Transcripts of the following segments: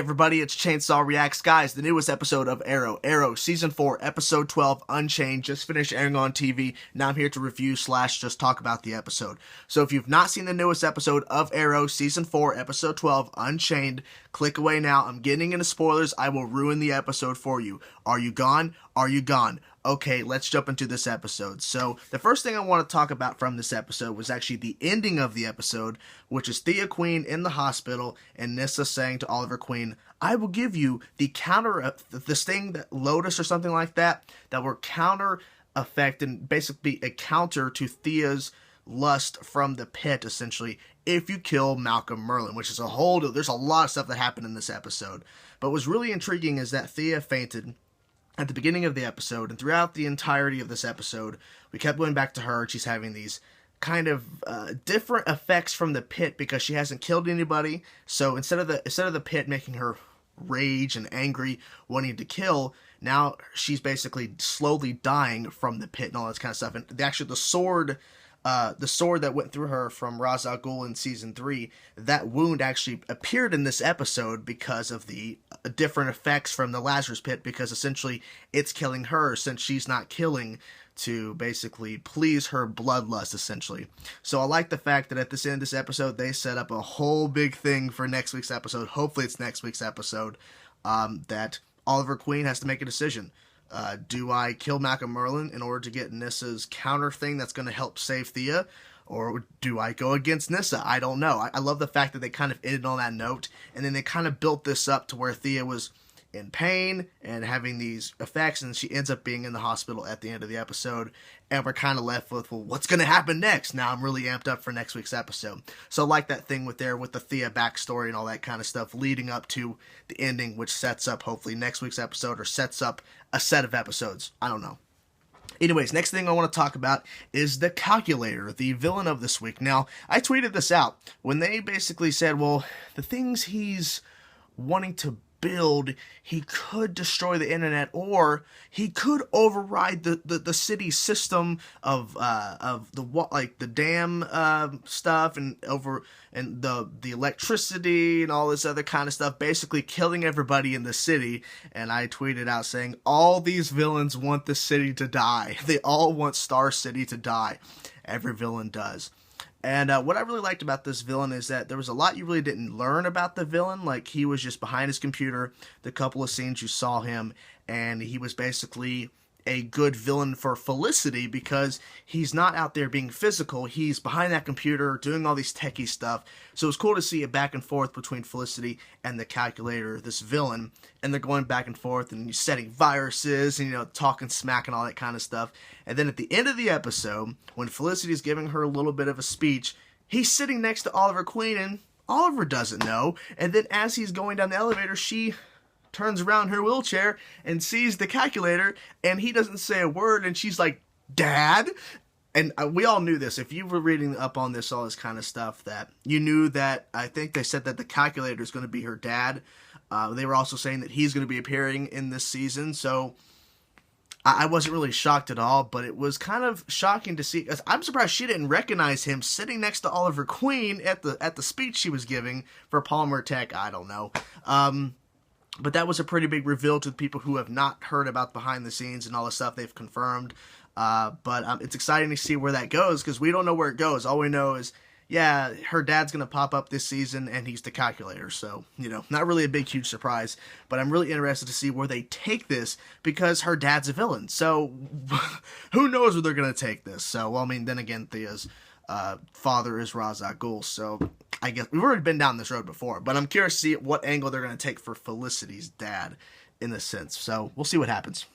everybody, it's Chainsaw Reacts. Guys, the newest episode of Arrow, Season 4, Episode 12, Unchained, just finished airing on TV. Now I'm here to review / just talk about the episode. So if you've not seen the newest episode of Arrow, Season 4, Episode 12, Unchained, click away now. I'm getting into spoilers. I will ruin the episode for you. Are you gone? Are you gone? Okay, let's jump into this episode. So, the first thing I want to talk about from this episode was actually the ending of the episode, which is Thea Queen in the hospital and Nyssa saying to Oliver Queen, I will give you the counter, this thing that Lotus or something like that will counter effect and basically a counter to Thea's lust from the pit, essentially, if you kill Malcolm Merlyn, which is there's a lot of stuff that happened in this episode. But what's really intriguing is that Thea fainted at the beginning of the episode, and throughout the entirety of this episode, we kept going back to her. She's having these kind of different effects from the pit because she hasn't killed anybody. So instead of the pit making her rage and angry, wanting to kill, now she's basically slowly dying from the pit and all this kind of stuff. And the sword that went through her from Ra's al Ghul in Season 3, that wound actually appeared in this episode because of the different effects from the Lazarus pit, because essentially it's killing her since she's not killing to basically please her bloodlust, essentially. So I like the fact that at this end of this episode, they set up a whole big thing for next week's episode. Hopefully it's next week's episode, that Oliver Queen has to make a decision. Do I kill Malcolm Merlyn in order to get Nyssa's counter thing that's going to help save Thea? Or do I go against Nyssa? I don't know. I love the fact that they kind of ended on that note, and then they kind of built this up to where Thea was in pain and having these effects, and she ends up being in the hospital at the end of the episode, and we're kind of left with, well, what's going to happen next? Now I'm really amped up for next week's episode. So I like that thing with the Thea backstory and all that kind of stuff leading up to the ending, which sets up hopefully next week's episode, or sets up a set of episodes. I don't know. Anyways, next thing I want to talk about is the Calculator, the villain of this week. Now, I tweeted this out when they basically said, well, the things he's wanting to build, he could destroy the internet, or he could override the city's system of the dam stuff and the electricity and all this other kind of stuff, basically killing everybody in the city. And I tweeted out saying, all these villains want the city to die. They all want Star City to die. Every villain does. And what I really liked about this villain is that there was a lot you really didn't learn about the villain. Like, he was just behind his computer, the couple of scenes you saw him, and he was basically a good villain for Felicity because he's not out there being physical. He's behind that computer doing all these techie stuff. So it's cool to see a back and forth between Felicity and the Calculator, this villain, and they're going back and forth and setting viruses and, talking smack and all that kind of stuff. And then at the end of the episode, when Felicity's giving her a little bit of a speech, he's sitting next to Oliver Queen, and Oliver doesn't know. And then as he's going down the elevator, she turns around her wheelchair and sees the Calculator, and he doesn't say a word, and she's like, Dad? And we all knew this. If you were reading up on this, all this kind of stuff, that you knew that, I think they said that the Calculator is going to be her dad. They were also saying that he's going to be appearing in this season, so I wasn't really shocked at all, but it was kind of shocking to see. I'm surprised she didn't recognize him sitting next to Oliver Queen at the speech she was giving for Polymer Tech. I don't know. But that was a pretty big reveal to the people who have not heard about behind the scenes and all the stuff they've confirmed. But it's exciting to see where that goes, because we don't know where it goes. All we know is, yeah, her dad's going to pop up this season, and he's the Calculator. So, not really a big, huge surprise. But I'm really interested to see where they take this, because her dad's a villain. So, who knows where they're going to take this. So, well, I mean, then again, Thea's father is Ra's al Ghul, so I guess we've already been down this road before, but I'm curious to see what angle they're going to take for Felicity's dad in this sense. So we'll see what happens.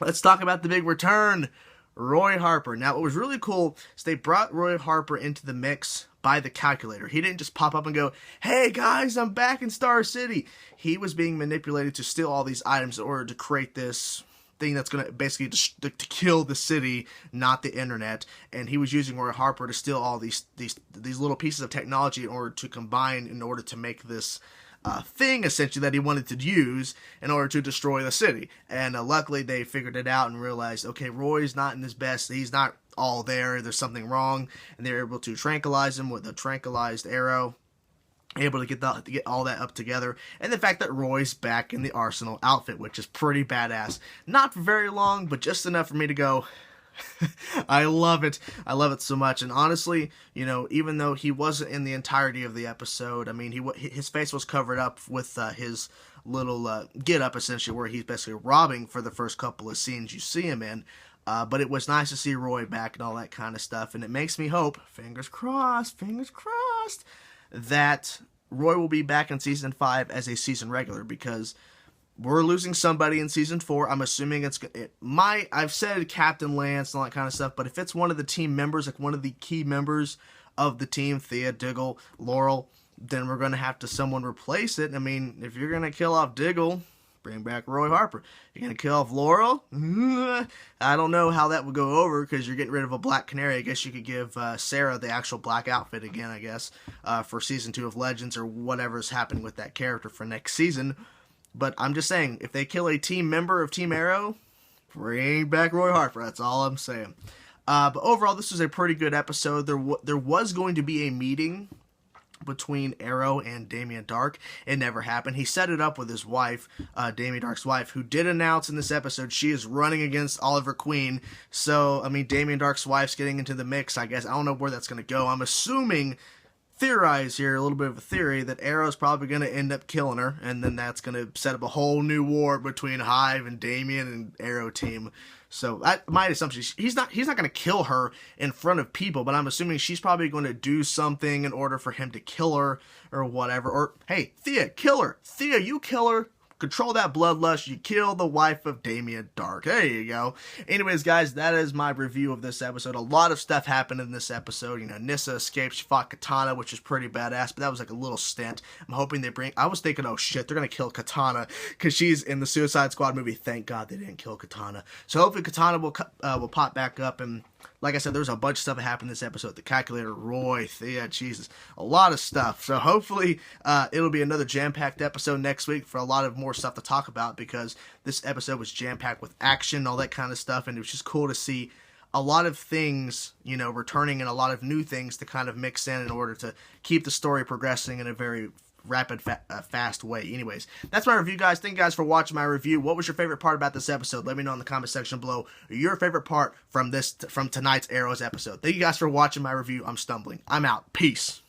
Let's talk about the big return, Roy Harper. Now, what was really cool is they brought Roy Harper into the mix by the Calculator. He didn't just pop up and go, hey guys, I'm back in Star City. He was being manipulated to steal all these items in order to create this thing that's going to basically to kill the city, not the internet. And he was using Roy Harper to steal all these little pieces of technology in order to combine, in order to make this thing, essentially, that he wanted to use in order to destroy the city. And luckily they figured it out and realized, okay, Roy's not in his best. He's not all there. There's something wrong. And they're able to tranquilize him with a tranquilized arrow. able to get all that up together, and the fact that Roy's back in the Arsenal outfit, which is pretty badass. Not for very long, but just enough for me to go, I love it. I love it so much. And honestly, even though he wasn't in the entirety of the episode, I mean, his face was covered up with his little get up, essentially, where he's basically robbing for the first couple of scenes you see him in. But it was nice to see Roy back and all that kind of stuff, and it makes me hope, fingers crossed, that Roy will be back in Season 5 as a season regular, because we're losing somebody in Season 4. I'm assuming I've said Captain Lance and all that kind of stuff, but if it's one of the team members, like one of the key members of the team, Thea, Diggle, Laurel, then we're going to have to someone replace it. I mean, if you're going to kill off Diggle, bring back Roy Harper. You're going to kill off Laurel? I don't know how that would go over, because you're getting rid of a Black Canary. I guess you could give Sarah the actual black outfit again, I guess, for Season 2 of Legends, or whatever's happening with that character for next season. But I'm just saying, if they kill a team member of Team Arrow, bring back Roy Harper. That's all I'm saying. But overall, this was a pretty good episode. There was going to be a meeting between Arrow and Damien Dark. It never happened. He set it up with his wife, Damien Dark's wife, who did announce in this episode she is running against Oliver Queen. So, I mean, Damien Dark's wife's getting into the mix, I guess. I don't know where that's going to go. I'm assuming, theorize here, a little bit of a theory, that Arrow's probably going to end up killing her, and then that's going to set up a whole new war between Hive and Damien and Arrow team. So my assumption is he's not going to kill her in front of people, but I'm assuming she's probably going to do something in order for him to kill her or whatever. Or, hey, Thea, kill her. Thea, you kill her. Control that bloodlust. You kill the wife of Damien Dark. There you go. Anyways, guys, that is my review of this episode. A lot of stuff happened in this episode. Nyssa escaped. She fought Katana, which is pretty badass, but that was like a little stint. I'm hoping I was thinking, oh shit, they're going to kill Katana because she's in the Suicide Squad movie. Thank God they didn't kill Katana. So hopefully Katana will pop back up. And like I said, there's a bunch of stuff that happened in this episode. The Calculator, Roy, Thea, Jesus, a lot of stuff. So hopefully it'll be another jam-packed episode next week for a lot of more stuff to talk about, because this episode was jam-packed with action, all that kind of stuff, and it was just cool to see a lot of things, returning, and a lot of new things to kind of mix in order to keep the story progressing in a very rapid, fast way. Anyways, that's my review, guys. Thank you guys for watching my review. What was your favorite part about this episode? Let me know in the comment section below your favorite part from tonight's Arrows episode. Thank you guys for watching my review. I'm stumbling. I'm out. Peace.